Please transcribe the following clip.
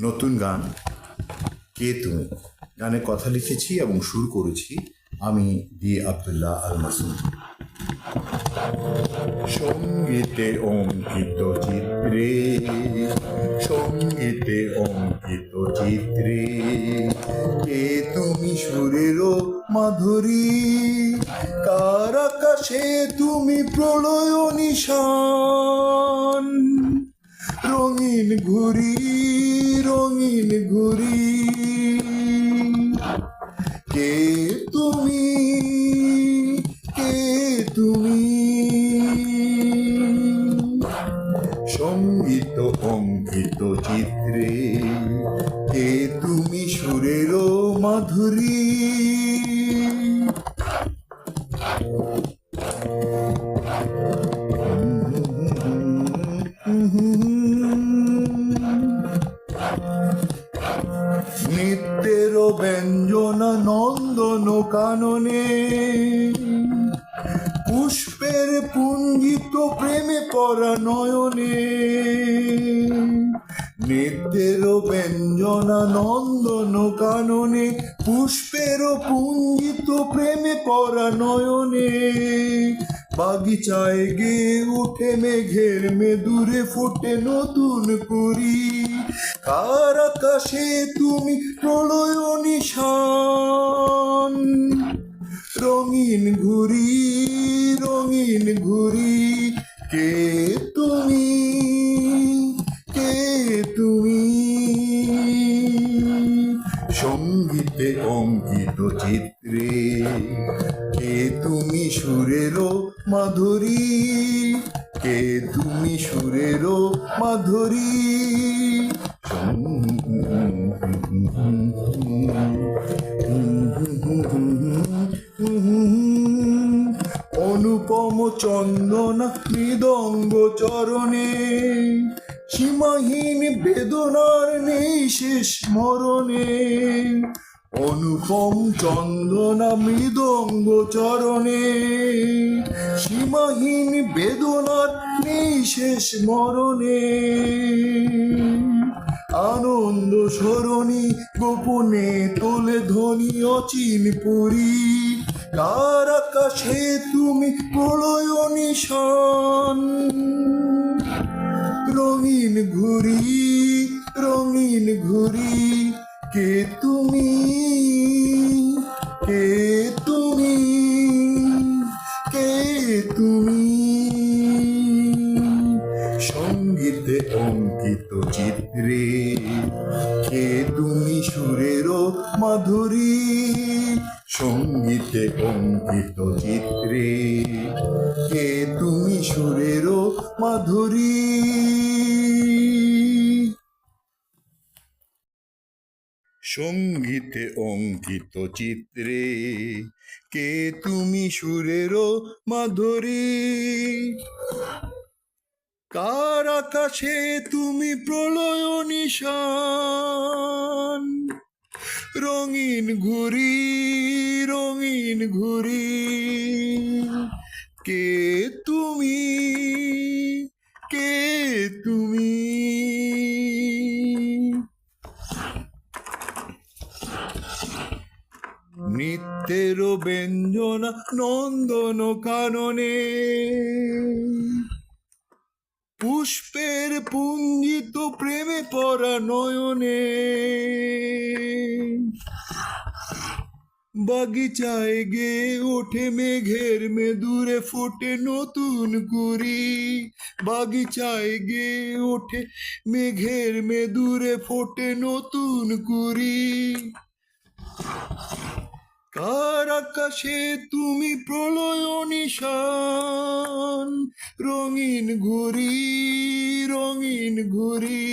নতুন গান কে তুমি গানে কথা লিখেছি এবং সুর করেছি আমি ডি আব্দুল্লাহ আল মাসুদ। সঙ্গীতে অঙ্কিত চিত্রে, সঙ্গীতে অঙ্কিত চিত্রে কে তুমি সুরেরও মাধুরী, কার আকাশে তুমি প্রলয় নিশান। রঙিন ঘুরি, রঙিন ঘুরি কে তুমি, কে তুমি। সঙ্গীত অঙ্কিত চিত্রে কে তুমি সুরেরও মাধুরী। নিত্যের ব্যঞ্জনা নন্দন কাননে, পুষ্পের পুঞ্জিত প্রেমে পরা নয়নে। নিত্যের ব্যঞ্জনা নন্দন কাননে, পুষ্পের পুঞ্জিত প্রেমে পরা নয়নে। বাগিচায় গে উঠে মেঘের মেদুরে ফোটে নতুন কুড়ি, কার আকাশে তুমি প্রলয় নিশান। রঙিন ঘুরি, রঙিন ঘুরি কে তুমি, কে তুমি। সঙ্গীতে অঙ্কিত চিত্রে কে তুমি সুরেরও মাধুরী, কে তুমি সুরেরও মাধুরী। অনুপম চন্দনা মৃদঙ্গ চরণে, সীমাহীন বেদনার নেই শেষ মরণে। অনুপম চন্দনা মৃদঙ্গ চরণে, সীমাহীন বেদনার নেই শেষ মরণে। আনন্দ সরণি গোপনে তোলে ধ্বনি অচিন পুরী, কার আকাশে তুমি প্রলয় নিশান। রঙিন ঘুরি, রঙিন ঘুরি কে তুমি, কে তুমি, কে তুমি। সঙ্গীতে অঙ্কিত চিত্রে কে তুমি সুরেরও মাধুরী, সঙ্গীতে অঙ্কিত চিত্রে কে তুমি সুরেরও মাধুরী। সঙ্গীতে অঙ্কিত চিত্রে কে তুমি সুরেরও মাধুরী, কার আকাশে তুমি প্রলয় নিশান। রঙিন ঘুরি, রঙিন ঘুরি কে তুমি, কে তুমি। নিত্যের ব্যঞ্জনা নন্দন কাননে, পুষ্পের পুঞ্জিত প্রেমে পরা নয়নে। বাগিচায় গে ওঠে মেঘের মেদুরে ফোটে নতুন কুড়ি, বাগিচায় গে ওঠে মেঘের মেদুরে ফোটে নতুন কুড়ি। কার আকাশে তুমি প্রলয় নিশান। রঙিন ঘুরি, রঙিন ঘুরি